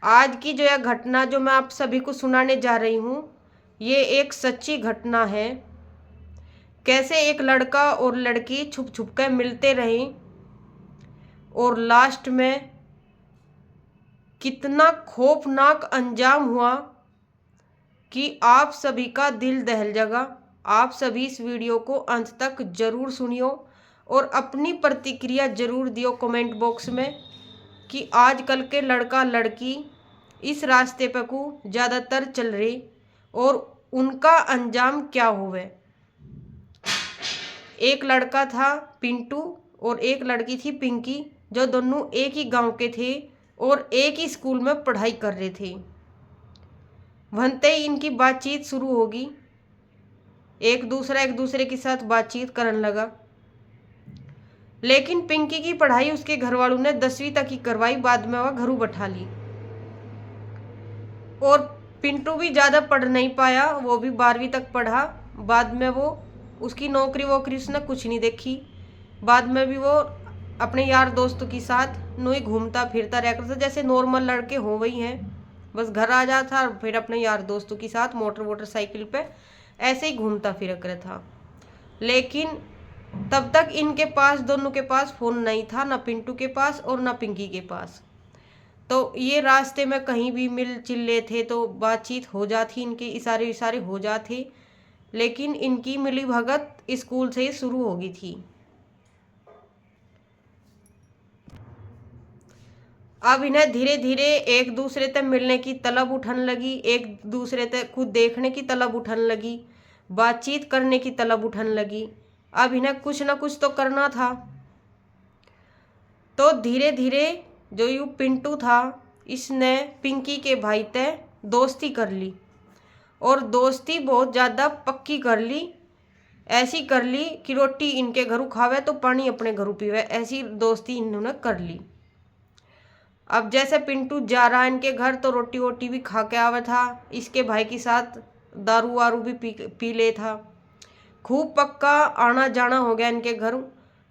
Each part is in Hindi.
आज की जो यह घटना जो मैं आप सभी को सुनाने जा रही हूँ, ये एक सच्ची घटना है। कैसे एक लड़का और लड़की छुप छुप कर मिलते रहे और लास्ट में कितना खौफनाक अंजाम हुआ कि आप सभी का दिल दहल जाएगा। आप सभी इस वीडियो को अंत तक जरूर सुनियो और अपनी प्रतिक्रिया जरूर दियो कमेंट बॉक्स में कि आजकल के लड़का लड़की इस रास्ते पे को ज़्यादातर चल रही और उनका अंजाम क्या हुए। एक लड़का था पिंटू और एक लड़की थी पिंकी, जो दोनों एक ही गांव के थे और एक ही स्कूल में पढ़ाई कर रहे थे। वनते ही इनकी बातचीत शुरू होगी। एक दूसरे के साथ बातचीत करने लगा। लेकिन पिंकी की पढ़ाई उसके घर वालों ने 10वीं तक ही करवाई, बाद में वह घरों बैठा ली। और पिंटू भी ज़्यादा पढ़ नहीं पाया, वो भी 12वीं तक पढ़ा। बाद में वो उसकी नौकरी वोकरी उसने कुछ नहीं देखी। बाद में भी वो अपने यार दोस्तों के साथ नोई घूमता फिरता रह करता, जैसे नॉर्मल लड़के हो वही हैं। बस घर आ जाता फिर अपने यार दोस्तों के साथ मोटरसाइकिल पे ऐसे ही घूमता फिर कर था। लेकिन तब तक इनके पास, दोनों के पास फ़ोन नहीं था, ना पिंटू के पास और ना पिंकी के पास। तो ये रास्ते में कहीं भी मिल चिल्ले थे तो बातचीत हो जाती, इनके इशारे इशारे हो जाते। लेकिन इनकी मिली भगत स्कूल से ही शुरू हो गई थी। अब इन्हें धीरे धीरे एक दूसरे तक मिलने की तलब उठने लगी, एक दूसरे तक खुद देखने की तलब उठने लगी, बातचीत करने की तलब उठने लगी। अब इन्हें कुछ ना कुछ तो करना था। तो धीरे धीरे जो यू पिंटू था, इसने पिंकी के भाई ते दोस्ती कर ली और दोस्ती बहुत ज़्यादा पक्की कर ली। ऐसी कर ली कि रोटी इनके घरों खावे तो पानी अपने घरों पीवे, ऐसी दोस्ती इन्होंने कर ली। अब जैसे पिंटू जा रहा है इनके घर तो रोटी वोटी भी खा के आवा था, इसके भाई के साथ दारू वारू भी पी ले था। खूब पक्का आना जाना हो गया इनके घर।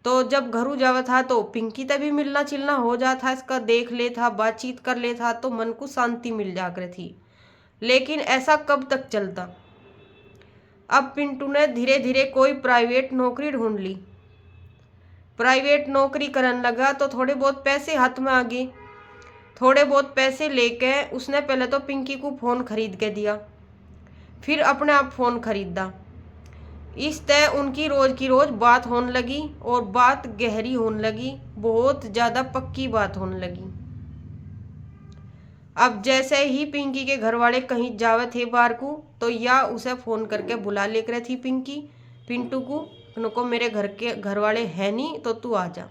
तो जब घरों जावा था तो पिंकी तभी मिलना चिलना हो जाता, इसका देख ले था, बातचीत कर ले था, तो मन को शांति मिल जाकर थी। लेकिन ऐसा कब तक चलता। अब पिंटू ने धीरे धीरे कोई प्राइवेट नौकरी ढूंढ ली। प्राइवेट नौकरी करने लगा तो थोड़े बहुत पैसे हाथ में आ गए। थोड़े बहुत पैसे लेके उसने पहले तो पिंकी को फ़ोन खरीद के दिया, फिर अपने आप फ़ोन खरीदा। इस तरह उनकी रोज़ की रोज़ बात होने लगी और बात गहरी होने लगी, बहुत ज़्यादा पक्की बात होने लगी। अब जैसे ही पिंकी के घर वाले कहीं जावे थे बाहर को, तो या उसे फ़ोन करके बुला लेकर थी पिंकी पिंटू को, उनको मेरे घर वाले हैं नहीं तो तू आ जा,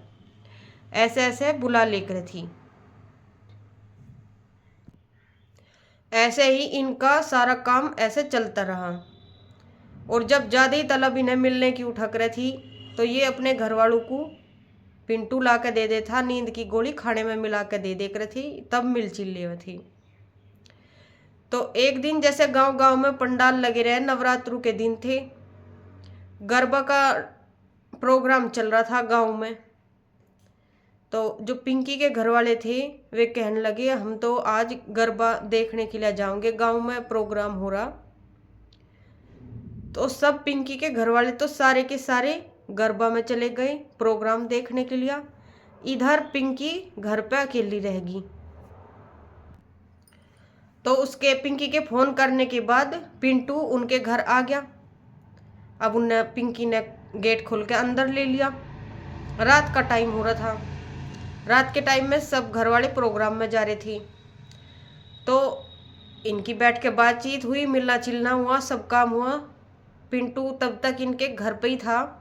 ऐसे ऐसे बुला लेकर थी। ऐसे ही इनका सारा काम ऐसे चलता रहा। और जब ज़्यादा ही तलब इन्हें मिलने की उठक रही थी तो ये अपने घर वालों को पिंटू ला के दे देता, नींद की गोली खाने में मिला के दे कर थी, तब मिल चिल्ले हुए थी। तो एक दिन जैसे गांव गांव में पंडाल लगे रहे, नवरात्रु के दिन थे, गरबा का प्रोग्राम चल रहा था गांव में। तो जो पिंकी के घर वाले थे वे कहने लगे हम तो आज गरबा देखने के लिए जाओगे, गांव में प्रोग्राम हो रहा। तो सब पिंकी के घर वाले तो सारे के सारे गरबा में चले गए प्रोग्राम देखने के लिए। इधर पिंकी घर पे अकेली रहेगी। तो उसके पिंकी के फ़ोन करने के बाद पिंटू उनके घर आ गया। अब उनने पिंकी ने गेट खोल के अंदर ले लिया। रात का टाइम हो रहा था। रात के टाइम में सब घर वाले प्रोग्राम में जा रहे थे। तो इनकी बैठ के बातचीत हुई, मिलना चिलना हुआ, सब काम हुआ। पिंटू तब तक इनके घर पे ही था।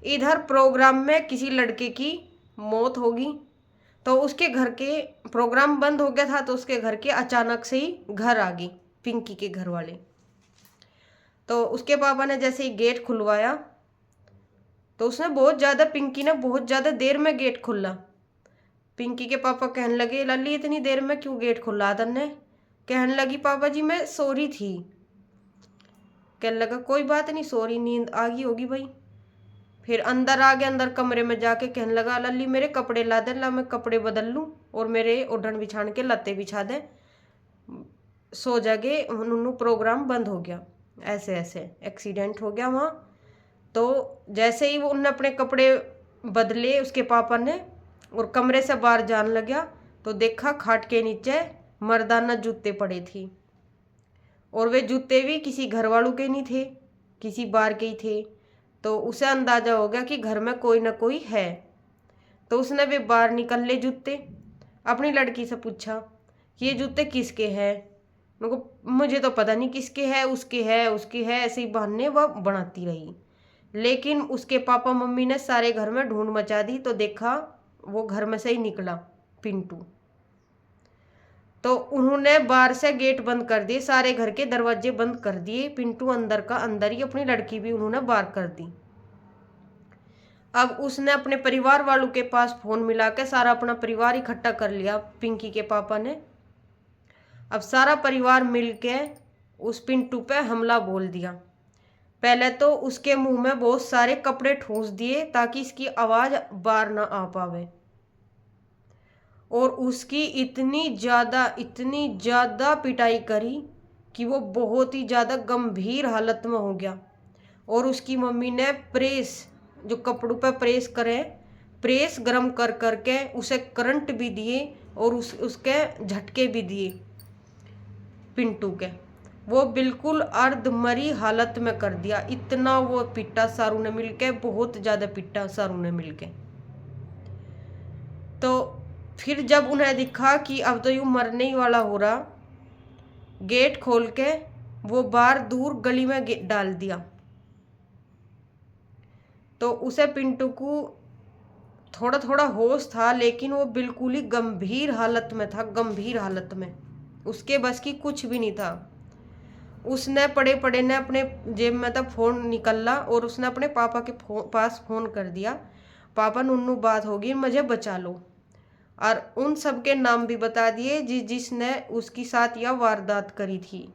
इधर प्रोग्राम में किसी लड़के की मौत होगी, तो उसके घर के प्रोग्राम बंद हो गया था, तो उसके घर के अचानक से ही घर आ गई पिंकी के घर वाले। तो उसके पापा ने जैसे ही गेट खुलवाया तो उसने बहुत ज़्यादा, पिंकी ने बहुत ज़्यादा देर में गेट खुला। पिंकी के पापा कहने लगे लल्ली इतनी देर में क्यों गेट खुला तन्ने? कहने लगी पापा जी मैं सो रही थी। कहने लगा कोई बात नहीं, सो रही, नींद आ गई होगी भाई। फिर अंदर आ गया, अंदर कमरे में जाके कहने लगा लल्ली मेरे कपड़े ला दे, ला मैं कपड़े बदल लूँ और मेरे ओढ़न बिछाण के लत्ते बिछा दे, सो जागे। उन्होंने प्रोग्राम बंद हो गया। ऐसे ऐसे एक्सीडेंट हो गया वहाँ। तो जैसे ही वो उनने अपने कपड़े बदले उसके पापा ने और कमरे से बाहर जाने लगा तो देखा खाट के नीचे मर्दाना जूते पड़े थी, और वे जूते भी किसी घर वालों के नहीं थे, किसी बार के ही थे। तो उसे अंदाजा हो गया कि घर में कोई ना कोई है। तो उसने वे बाहर निकल ले जूते, अपनी लड़की से पूछा कि ये जूते किसके हैं। मुझे तो पता नहीं किसके है, उसके है, उसके है, ऐसे ही बहाने वह बनाती रही। लेकिन उसके पापा मम्मी ने सारे घर में ढूंढ मचा दी तो देखा वो घर में से ही निकला पिंटू। तो उन्होंने बाहर से गेट बंद कर दिए, सारे घर के दरवाजे बंद कर दिए। पिंटू अंदर का अंदर ही, अपनी लड़की भी उन्होंने बाहर कर दी। अब उसने अपने परिवार वालों के पास फोन मिला के सारा अपना परिवार इकट्ठा कर लिया पिंकी के पापा ने। अब सारा परिवार मिलके उस पिंटू पे हमला बोल दिया। पहले तो उसके मुंह में बहुत सारे कपड़े ठूंस दिए ताकि इसकी आवाज बाहर ना आ पावे, और उसकी इतनी ज़्यादा पिटाई करी कि वो बहुत ही ज़्यादा गंभीर हालत में हो गया। और उसकी मम्मी ने प्रेस, जो कपड़ों पे प्रेस करे, प्रेस गरम कर करके उसे करंट भी दिए और उसके झटके भी दिए पिंटू के। वो बिल्कुल अर्धमरी हालत में कर दिया। इतना वो पिटा सारू ने मिलके, बहुत ज़्यादा पिटा सारू ने मिलके। तो फिर जब उन्हें दिखा कि अब तो यूँ मरने ही वाला हो रहा, गेट खोल के वो बाहर दूर गली में डाल दिया। तो उसे पिंटू को थोड़ा थोड़ा होश था, लेकिन वो बिल्कुल ही गंभीर हालत में था, गंभीर हालत में। उसके बस की कुछ भी नहीं था। उसने पड़े पड़े ने अपने जेब में तक फ़ोन निकला और उसने अपने पापा के पास फ़ोन कर दिया, पापा नुन्नू बात होगी, मुझे बचा लो। और उन सब के नाम भी बता दिए जिसने उसकी साथ यह वारदात करी थी।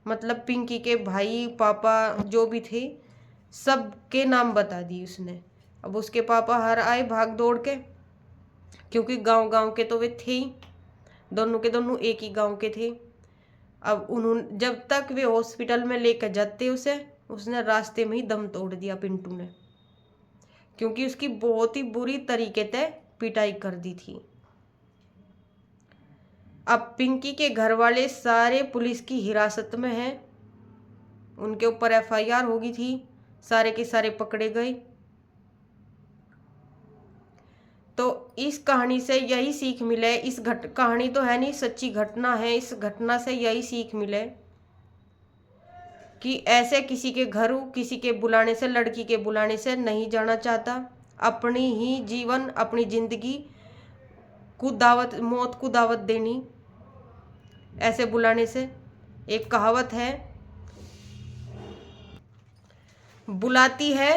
मतलब पिंकी के भाई, पापा जो भी थे, सब के नाम बता दिए उसने। अब उसके पापा हर आए भाग दौड़ के, क्योंकि गांव के तो वे थे ही, दोनों के दोनों एक ही गांव के थे। अब उन्होंने जब तक वे हॉस्पिटल में लेकर जाते उसने रास्ते में ही दम तोड़ दिया पिंटू ने, क्योंकि उसकी बहुत ही बुरी तरीके से पिटाई कर दी थी। अब पिंकी के घर वाले सारे पुलिस की हिरासत में हैं, उनके ऊपर FIR होगी थी, सारे के सारे पकड़े गए। तो इस कहानी से यही सीख मिले, कहानी तो है नहीं, सच्ची घटना है। इस घटना से यही सीख मिले कि ऐसे किसी के घर, किसी के बुलाने से, लड़की के बुलाने से नहीं जाना चाहता। अपनी ही जीवन, अपनी जिंदगी को दावत, मौत को दावत देनी ऐसे बुलाने से। एक कहावत है, बुलाती है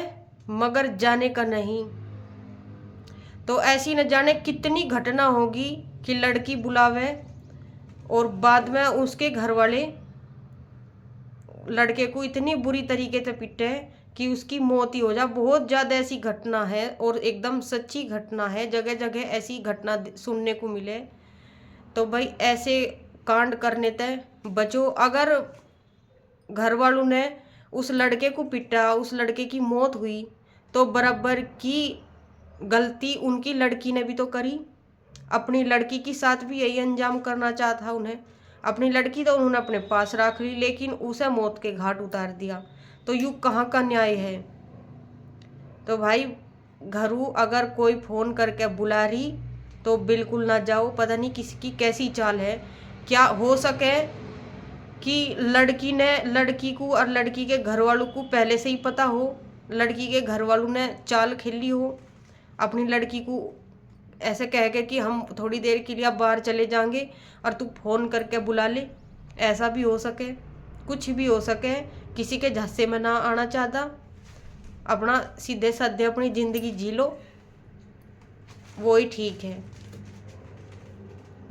मगर जाने का नहीं। तो ऐसी न जाने कितनी घटना होगी कि लड़की बुलावे और बाद में उसके घर वाले लड़के को इतनी बुरी तरीके से पिटे कि उसकी मौत ही हो जाए। बहुत ज़्यादा ऐसी घटना है और एकदम सच्ची घटना है, जगह जगह ऐसी घटना सुनने को मिले। तो भाई ऐसे कांड करने तय बचो। अगर घर वालों ने उस लड़के को पिटा, उस लड़के की मौत हुई, तो बराबर की गलती उनकी लड़की ने भी तो करी। अपनी लड़की के साथ भी यही अंजाम करना चाहता उन्हें। अपनी लड़की तो उन्होंने अपने पास रख ली, लेकिन उसे मौत के घाट उतार दिया। तो यूँ कहाँ का न्याय है। तो भाई घरू अगर कोई फ़ोन करके बुला रही तो बिल्कुल ना जाओ। पता नहीं किसकी कैसी चाल है। क्या हो सके कि लड़की को और लड़की के घर वालों को पहले से ही पता हो, लड़की के घर वालों ने चाल खेली हो, अपनी लड़की को ऐसे कह के कि हम थोड़ी देर के लिए बाहर चले जाएंगे और तू फ़ोन करके बुला ले। ऐसा भी हो सके, कुछ भी हो सके। किसी के झस्से में ना आना चाहता, अपना सीधे साधे अपनी ज़िंदगी जी लो, वो ही ठीक है।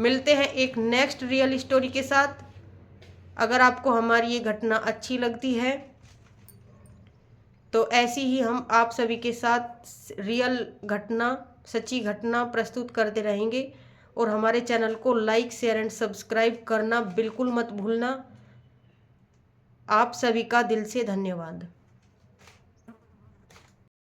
मिलते हैं एक नेक्स्ट रियल स्टोरी के साथ। अगर आपको हमारी ये घटना अच्छी लगती है तो ऐसी ही हम आप सभी के साथ रियल घटना, सच्ची घटना प्रस्तुत करते रहेंगे। और हमारे चैनल को लाइक, शेयर एंड सब्सक्राइब करना बिल्कुल मत भूलना। आप सभी का दिल से धन्यवाद।